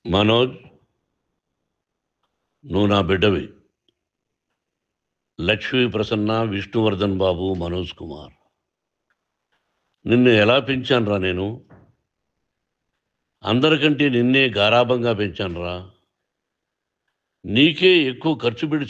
మనోజ్, నువ్వు నా బిడ్డవి. లక్ష్మీ ప్రసన్న, విష్ణువర్ధన్ బాబు, మనోజ్ కుమార్. నిన్ను ఎలా పెంచానురా నేను? అందరికంటే నిన్నే గారాబంగా పెంచానురా. నీకే ఎక్కువ ఖర్చు పెట్టి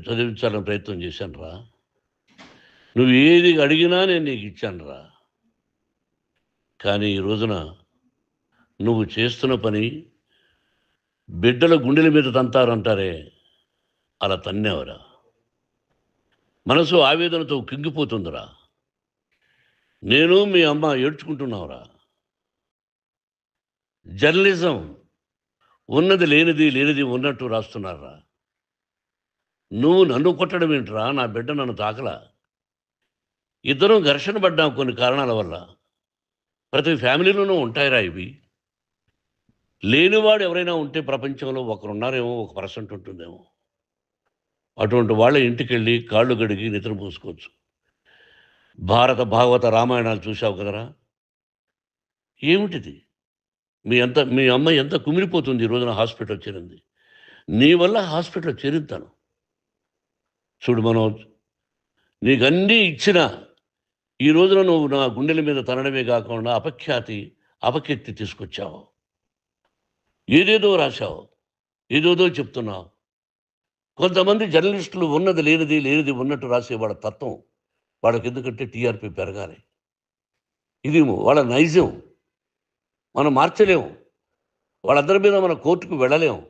చదివించాలని ప్రయత్నం చేశానురా. నువ్వు ఏది అడిగినా నేను నీకు ఇచ్చానురా. కానీ ఈ రోజున నువ్వు చేస్తున్న పని బిడ్డల గుండెల మీద తంతారంటారే, అలా తన్నేవరా. మనసు ఆవేదనతో కింగిపోతుందిరా. నేను మీ అమ్మ ఏడ్చుకుంటున్నావురా. జర్నలిజం ఉన్నది లేనిది, లేనిది ఉన్నట్టు రాస్తున్నారా. నువ్వు నన్ను కొట్టడం ఏంట్రా? నా బిడ్డ నన్ను తాకలా. ఇద్దరం ఘర్షణ పడ్డాం కొన్ని కారణాల వల్ల. ప్రతి ఫ్యామిలీలోనూ ఉంటాయిరా ఇవి. లేనివాడు ఎవరైనా ఉంటే ప్రపంచంలో ఒకరున్నారేమో, 1% ఉంటుందేమో. అటువంటి వాళ్ళ ఇంటికి వెళ్ళి కాళ్ళు గడిగి నిద్ర పూసుకోవచ్చు. భారత భాగవత రామాయణాలు చూసావు కదరా. ఏమిటిది? మీ అమ్మ ఎంత కుమిలిపోతుంది ఈ రోజున హాస్పిటల్ చేరింది. నీ వల్ల హాస్పిటల్ చేరుతాను. చూడు మనోజ్, నీకన్నీ ఇచ్చిన ఈ రోజున నువ్వు నా గుండెల మీద తనడమే కాకుండా అపకీర్తి తీసుకొచ్చావు. ఏదేదో రాశావు, ఏదేదో చెప్తున్నావు. కొంతమంది జర్నలిస్టులు ఉన్నది లేనిది, లేనిది ఉన్నట్టు రాసేవాళ్ళ తత్వం వాళ్ళకి. ఎందుకంటే టీఆర్పీ పెరగాలి. ఇది వాళ్ళ నైజం. మనం మార్చలేము. వాళ్ళందరి మీద మన కోర్టుకు వెళ్ళలేము.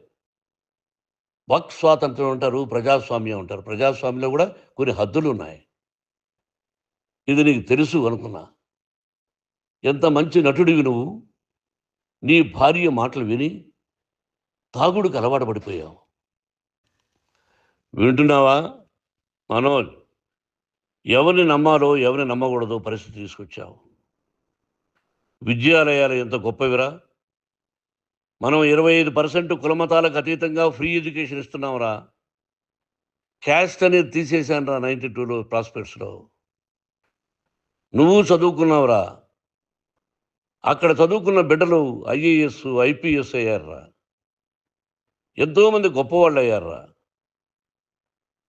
వాక్ స్వాతంత్రం అంటారు, ప్రజాస్వామ్యం అంటారు. ప్రజాస్వామ్యంలో కూడా కొన్ని హద్దులు ఉన్నాయి. ఇది నీకు తెలుసు అనుకున్నా. ఎంత మంచి నటుడివి నువ్వు. నీ భార్య మాటలు విని తాగుడుకు అలవాటు పడిపోయావు. వింటున్నావా మనోజ్? ఎవరిని నమ్మాలో ఎవరిని నమ్మకూడదో పరిస్థితి తీసుకొచ్చావు. విద్యాలయాలు ఎంత గొప్పవిరా. మనం 25% కులమతాలకు అతీతంగా ఫ్రీ ఎడ్యుకేషన్ ఇస్తున్నాంరా. క్యాస్ట్ అనేది తీసేశానురా 92లో ప్రాస్పెక్ట్స్లో. నువ్వు చదువుకున్నావురా. అక్కడ చదువుకున్న బిడ్డలు ఐఏఎస్, ఐపీఎస్ అయ్యారురా. ఎంతోమంది గొప్పవాళ్ళు అయ్యారురా.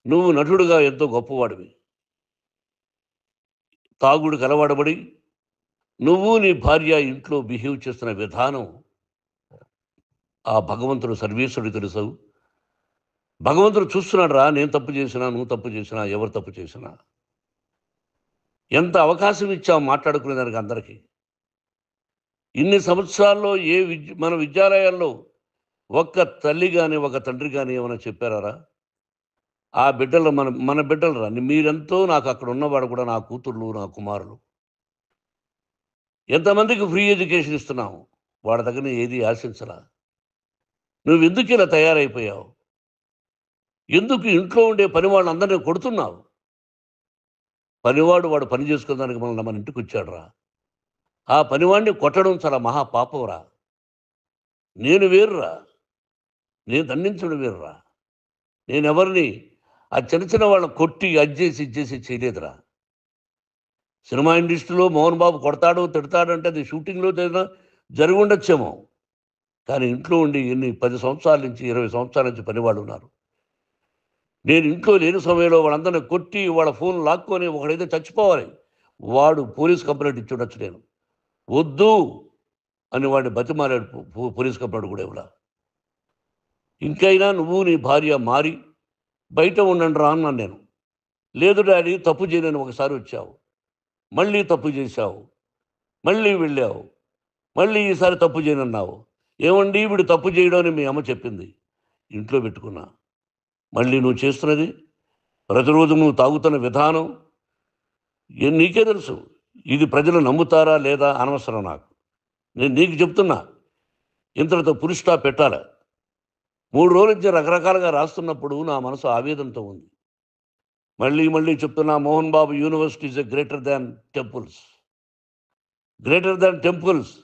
నువ్వు నటుడుగా ఎంతో గొప్పవాడివి. తాగుడు కలవాడబడి నువ్వు నీ భార్య ఇంట్లో బిహేవ్ చేస్తున్న విధానం ఆ భగవంతుడు సర్వేశ్వరుడు తెలుసు. భగవంతుడు చూస్తున్నాడు రా. నేను తప్పు చేసినా, నువ్వు తప్పు చేసినా, ఎవరు తప్పు చేసినా. ఎంత అవకాశం ఇచ్చావు మాట్లాడుకునేదానికి అందరికీ. ఇన్ని సంవత్సరాల్లో మన విద్యాలయాల్లో ఒక్క తల్లి కానీ ఒక తండ్రి కానీ ఏమైనా చెప్పారా? ఆ బిడ్డలు మన బిడ్డలు రా. మీరెంతో నాకు అక్కడ ఉన్నవాడు కూడా నా కూతుర్లు, నా కుమారులు. ఎంతమందికి ఫ్రీ ఎడ్యుకేషన్ ఇస్తున్నావు. వాడి దగ్గర ఏది ఆశించరా. నువ్వు ఎందుకు ఇలా తయారైపోయావు? ఎందుకు ఇంట్లో ఉండే పనివాళ్ళని అందరినీ కొడుతున్నావు? పనివాడు వాడు పని చేసుకోవడానికి మన ఇంటికి వచ్చాడు రా. ఆ పనివాడిని కొట్టడం చాలా మహాపాపంరా. నేను వేరురా. నేను దండించడం వేరురా. నేనెవరిని ఆ చిన్న వాళ్ళని కొట్టి ఇచ్చేసి చేయలేదురా. సినిమా ఇండస్ట్రీలో మోహన్ బాబు కొడతాడు, తిడతాడు అంటే అది షూటింగ్లో జరిగి ఉండొచ్చేమో. కానీ ఇంట్లో ఉండి 10 సంవత్సరాల నుంచి 20 సంవత్సరాల నుంచి పనివాళ్ళు ఉన్నారు. నేను ఇంట్లో లేని సమయంలో వాళ్ళందరినీ కొట్టి వాళ్ళ ఫోన్ లాక్కొని ఒకడైతే చచ్చిపోవాలి. వాడు పోలీస్ కంప్లైంట్ ఇచ్చి ఉండొచ్చు. నేను వద్దు అని వాడిని బతిమాలాడు. పోలీస్ కంప్లైంట్ కూడా ఇవ్వడా. ఇంకైనా నువ్వు నీ భార్య మారి బయట ఉండండి రా అన్నాను నేను. లేదు డాడీ, తప్పు చేయలేని ఒకసారి వచ్చావు, మళ్ళీ తప్పు చేశావు, మళ్ళీ వెళ్ళావు, మళ్ళీ ఈసారి తప్పు చేయనన్నావు. ఏమండి వీడు తప్పు చేయడం అని మీ అమ్మ చెప్పింది. ఇంట్లో పెట్టుకున్నా. మళ్ళీ నువ్వు చేస్తున్నది, ప్రతిరోజు నువ్వు తాగుతున్న విధానం నీకే తెలుసు. ఇది ప్రజలు నమ్ముతారా లేదా అనవసరం నాకు. నేను నీకు చెప్తున్నా, ఇంతటితో పులి స్టాప్ పెట్టాలి. 3 రోజుల నుంచి రకరకాలుగా రాస్తున్నప్పుడు నా మనసు ఆవేదనతో ఉంది. మళ్ళీ చెప్తున్నా, Mohan Babu university is greater than temples. Greater than temples.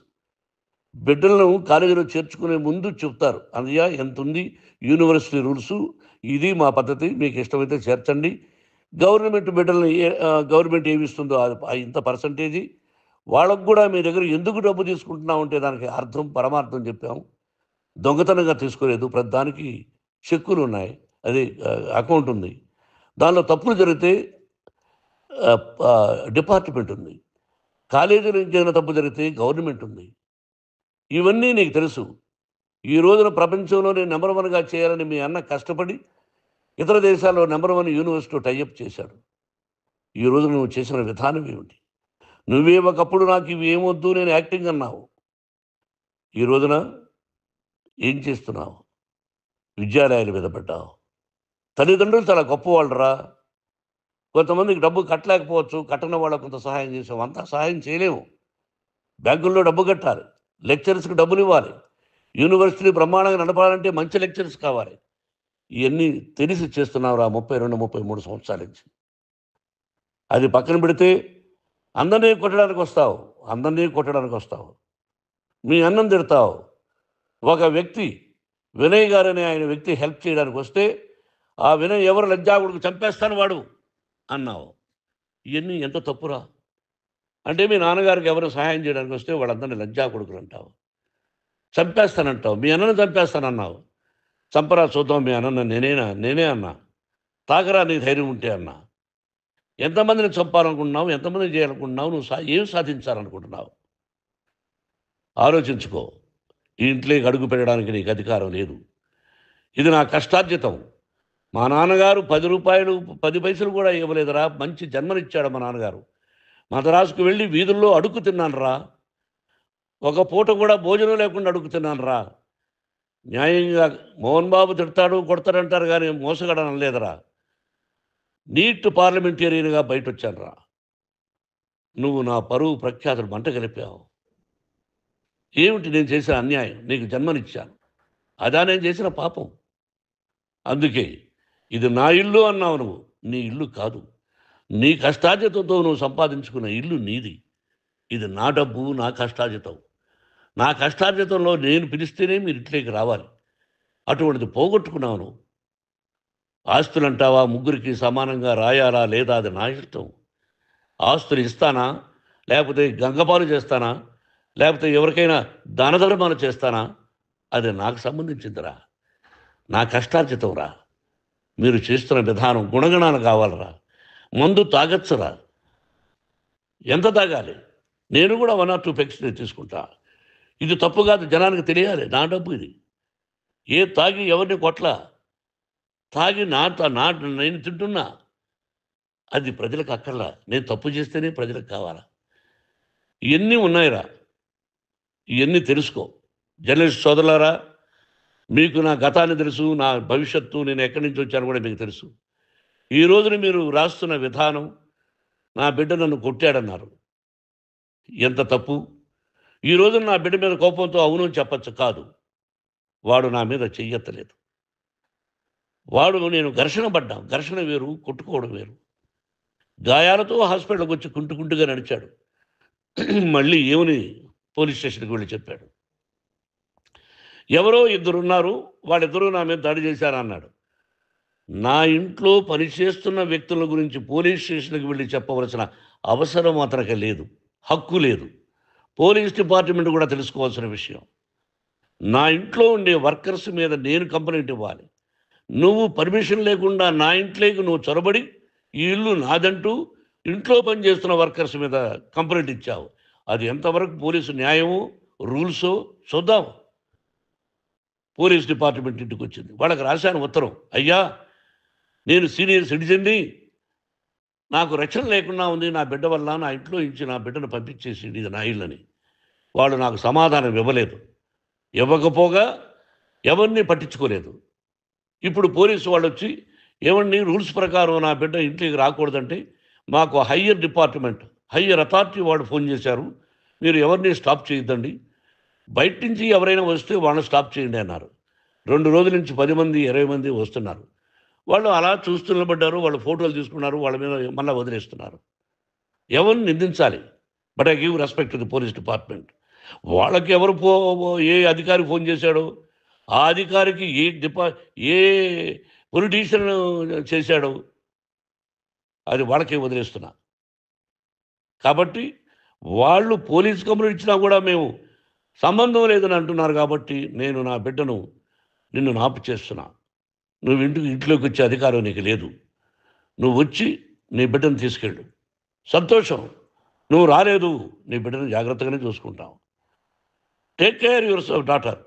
బిడ్డలను కాలేజీలో చేర్చుకునే ముందు చెప్తారు, అన్నయ్య ఎంత ఉంది యూనివర్సిటీ రూల్స్, ఇది మా పద్ధతి, మీకు ఇష్టమైతే చేర్చండి. గవర్నమెంట్ బిడ్డలను గవర్నమెంట్ ఏమి ఇస్తుందో ఇంత పర్సంటేజీ వాళ్ళకు కూడా మీ దగ్గర ఎందుకు డబ్బు తీసుకుంటున్నామంటే దానికి అర్థం పరమార్థం చెప్పాము. దొంగతనంగా తీసుకోలేదు. ప్రతిదానికి చెక్కులున్నాయి. అది అకౌంట్ ఉంది. దానిలో తప్పులు జరిగితే డిపార్ట్‌మెంట్ ఉంది. కాలేజీలో ఇంకేమైనా తప్పు జరిగితే గవర్నమెంట్ ఉంది. ఇవన్నీ నీకు తెలుసు. ఈ రోజున ప్రపంచంలోనే నంబర్ 1గా చేయాలని మీ అన్న కష్టపడి ఇతర దేశాల్లో నంబర్ 1 యూనివర్సిటీతో టై అప్ చేశాడు. ఈ రోజు నువ్వు చేసిన విధానం ఏమిటి? నువ్వే ఒకప్పుడు నాకు ఇవి ఏమొద్దు నేను యాక్టింగ్ అన్నావు. ఈ రోజున ఏం చేస్తున్నావు? విద్యాలయాల మీద పడ్డావు. తల్లిదండ్రులు చాలా గొప్పవాళ్ళురా. కొంతమందికి డబ్బు కట్టలేకపోవచ్చు. కట్టని వాళ్ళకు కొంత సహాయం చేసాం. అంతా సహాయం చేయలేము. బ్యాంకుల్లో డబ్బు కట్టాలి. లెక్చరర్స్‌కి డబ్బులివ్వాలి. యూనివర్సిటీ బ్రహ్మాండంగా నడపాలంటే మంచి లెక్చరర్స్ కావాలి. ఇయన్నీ తెలిసి చేస్తున్నావురా 32, 33 సంవత్సరాల నుంచి. అది పక్కన పెడితే అందరినీ కొట్టడానికొస్తావు. అందరినీ కొట్టడానికొస్తావు. మీ అన్నని తిడతావు. ఒక వ్యక్తి వినయ్ గారనే ఆయన వ్యక్తి హెల్ప్ చేయడానికొస్తే, ఆ వినయ్ ఎవరు లంజాకొడుకు చంపేస్తాను వాడు అన్నావు. ఇయన్నీ ఎంత తప్పురా? అంటే మీ నాన్నగారికి ఎవరు సహాయం చేయడానికొస్తే వాళ్ళందరినీ లంజాకొడుకులు అంటావు. చంపేస్తానంటావు. మీ అన్నని చంపేస్తానన్నావు. చంపరా చూద్దాం మీ అన్నని నేనే అన్నా. తాకరా నీ ధైర్యం ఉంటే అన్నా. ఎంతమందిని చంపాలనుకుంటున్నావు? ఎంతమందిని చేయాలనుకుంటున్నావు? నువ్వు ఏం సాధించాలనుకుంటున్నావు? ఆలోచించుకో. ఈ ఇంట్లోకి అడుగు పెట్టడానికి నీకు అధికారం లేదు. ఇది నా కష్టార్జితం. మా నాన్నగారు రూ. 10 పైసలు కూడా ఇవ్వలేదురా. మంచి జన్మనిచ్చాడు మా నాన్నగారు. మద్రాసుకు వెళ్ళి వీధుల్లో అడుగు తిన్నానురా. ఒక పూట కూడా భోజనం లేకుండా అడుగు తిన్నానురా. న్యాయంగా మోహన్ బాబు తిడతాడు, కొడతాడంటారు కానీ మోసగాడని అనలేదురా. నీట్ పార్లమెంటేరియన్గా బయటొచ్చానురా. నువ్వు నా పరువు ప్రఖ్యాతులు మంట కలిపావు. ఏమిటి నేను చేసిన అన్యాయం? నీకు జన్మనిచ్చాను. అదా నేను చేసిన పాపం. అందుకే ఇది నా ఇల్లు అన్నావు నువ్వు. నీ ఇల్లు కాదు. నీ కష్టార్జితంతో నువ్వు సంపాదించుకున్న ఇల్లు నీది. ఇది నా డబ్బు, నా కష్టార్జితం. నా కష్టార్జితంలో నేను పిలిస్తేనే మీరు ఇంట్లోకి రావాలి. అటువంటిది పోగొట్టుకున్నావు నువ్వు. ఆస్తులు అంటావా? ముగ్గురికి సమానంగా రాయాలా లేదా అది నా ఇష్టం. ఆస్తులు ఇస్తానా, లేకపోతే గంగపాలు చేస్తానా, లేకపోతే ఎవరికైనా దాన ధర్మాలు చేస్తానా, అది నాకు సంబంధించిందిరా. నా కష్టార్జితం రా. మీరు చేస్తున్న విధానం గుణగణాలు కావాలరా. మందు తాగచ్చురా. ఎంత తాగాలి? నేను కూడా 1 or 2 పెగ్స్ తీసుకుంటా. ఇది తప్పు కాదు, జనానికి తెలియాలి. నా డబ్బు ఇది. తాగి ఎవరిని కొట్లా. తాగి నేను తింటున్నా. అది ప్రజలకు అక్కర్లా. నేను తప్పు చేస్తేనే ప్రజలకు కావాలా. ఇవన్నీ ఉన్నాయిరా. ఇవన్నీ తెలుసుకో. జర్నలిస్ట్ సోదరులారా, మీకు నా గతాన్ని తెలుసు, నా భవిష్యత్తు, నేను ఎక్కడి నుంచి వచ్చాను కూడా మీకు తెలుసు. ఈ రోజున మీరు రాస్తున్న విధానం, నా బిడ్డ నన్ను కొట్టాడన్నారు. ఎంత తప్పు. ఈ రోజున నా బిడ్డ మీద కోపంతో అవును చెప్పచ్చు. కాదు, వాడు నా మీద చెయ్యెత్తలేదు. నేను ఘర్షణ పడ్డాం. ఘర్షణ వేరు, కొట్టుకోవడం వేరు. గాయాలతో హాస్పిటల్కి వచ్చి కుంటుగా నడిచాడు. మళ్ళీ ఏమని పోలీస్ స్టేషన్కి వెళ్ళి చెప్పాడు. ఎవరో ఇద్దరున్నారు, వాళ్ళిద్దరూ నా మీద దాడి చేశారన్నాడు. నా ఇంట్లో పనిచేస్తున్న వ్యక్తుల గురించి పోలీస్ స్టేషన్కి వెళ్ళి చెప్పవలసిన అవసరం అతనికి లేదు, హక్కు లేదు. పోలీస్ డిపార్ట్మెంట్ కూడా తెలుసుకోవాల్సిన విషయం. నా ఇంట్లో ఉండే వర్కర్స్ మీద నేను కంప్లైంట్ ఇవ్వాలి. నువ్వు పర్మిషన్ లేకుండా నా ఇంట్లోకి నువ్వు చొరబడి ఈ ఇల్లు నాదంటూ ఇంట్లో పనిచేస్తున్న వర్కర్స్ మీద కంప్లైంట్ ఇచ్చావు. అది ఎంతవరకు పోలీసు న్యాయమో రూల్సో చూద్దాం. పోలీస్ డిపార్ట్మెంట్ ఇంటికి వచ్చింది. వాళ్ళకి రాశాను ఉత్తరం. అయ్యా, నేను సీనియర్ సిటిజన్ని, నాకు రక్షణ లేకుండా ఉంది. నా బిడ్డ వల్ల నా ఇంట్లో నుంచి నా బిడ్డను పంపించేసి ఇది నా ఇల్లని. వాళ్ళు నాకు సమాధానం ఇవ్వలేదు. ఇవ్వకపోగా ఎవరిని పట్టించుకోలేదు. ఇప్పుడు పోలీసు వాళ్ళు వచ్చి ఏమండి రూల్స్ ప్రకారం నా బిడ్డ ఇంటికి రాకూడదంటే మాకు హయ్యర్ అథారిటీ వాళ్ళు ఫోన్ చేశారు. మీరు ఎవరిని స్టాప్ చేయొద్దండి, బయట నుంచి ఎవరైనా వస్తే వాళ్ళని స్టాప్ చేయండి అన్నారు. 2 రోజుల నుంచి 10 మంది 20 మంది వస్తున్నారు. వాళ్ళు అలా చూస్తూ నిలబడ్డారు. వాళ్ళు ఫోటోలు తీసుకున్నారు. వాళ్ళ మీద మళ్ళీ వదిలేస్తున్నారు. ఎవరిని నిందించాలి? But I give respect to the police department. వాళ్ళకి ఎవరు ఏ అధికారి ఫోన్ చేశాడో, ఆ అధికారికి ఏ పొలిటీషియన్ చేశాడో అది వాళ్ళకే వదిలేస్తున్నా. కాబట్టి వాళ్ళు పోలీస్ కంప్లైంట్ ఇచ్చినా కూడా మేము సంబంధం లేదని అంటున్నారు కాబట్టి నేను నా బిడ్డను నిన్ను నాపు చేస్తున్నా. నువ్వు ఇంట్లోకి వచ్చే అధికారం నీకు లేదు. నువ్వు వచ్చి నీ బిడ్డను తీసుకెళ్ళు. సంతోషం. నువ్వు రాలేదు, నీ బిడ్డను జాగ్రత్తగానే చూసుకుంటావు. Take care your daughter,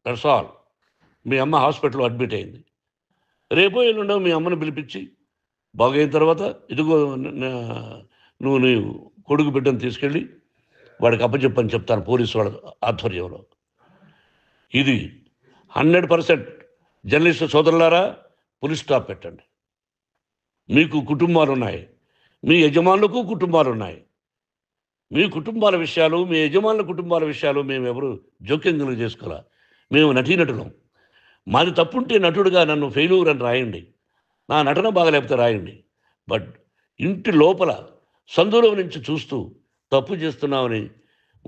that's all. మీ అమ్మ హాస్పిటల్లో అడ్మిట్ అయింది. రేపో ఎల్లుండో మీ అమ్మను పిలిపించి బాగైన తర్వాత ఇదిగో నువ్వు నీ కొడుకు బిడ్డను తీసుకెళ్ళి వాడికి అప్పచెప్పని చెప్తాను పోలీసు వాళ్ళ ఆధ్వర్యంలో. ఇది 100% జర్నలిస్టు సోదరులారా, పులి స్టాప్ పెట్టండి. మీకు కుటుంబాలు ఉన్నాయి, మీ యజమానులకు కుటుంబాలు ఉన్నాయి. మీ కుటుంబాల విషయాలు, మీ యజమానుల కుటుంబాల విషయాలు మేము ఎవరు జోక్యం చేసుకోవాలా. మేము నటీనటులం. మాది తప్పుంటే నటుడుగా నన్ను ఫెయిల్యూర్ అని రాయండి, నా నటన బాగలేకపోతే రాయండి. బట్ ఇంటి లోపల సందులో నుంచి చూస్తూ తప్పు చేస్తున్నామని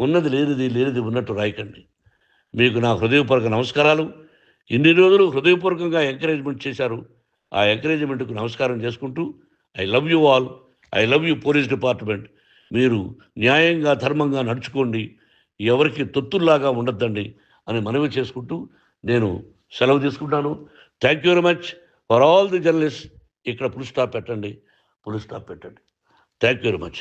ఉన్నది లేనిది ఉన్నట్టు రాయకండి. మీకు నా హృదయపూర్వక నమస్కారాలు. ఇన్ని రోజులు హృదయపూర్వకంగా ఎంకరేజ్మెంట్ చేశారు. ఆ ఎంకరేజ్మెంట్కు నమస్కారం చేసుకుంటూ I love you all. I love you police department. మీరు న్యాయంగా ధర్మంగా నడుచుకోండి, ఎవరికి తొత్తుల్లాగా ఉండొద్దండి అని మనవి చేసుకుంటూ నేను సెలవు తీసుకుంటాను. Thank you very much for all the journalist. ఇక్కడ పులి స్టాప్ పెట్టండి. Thank you very much.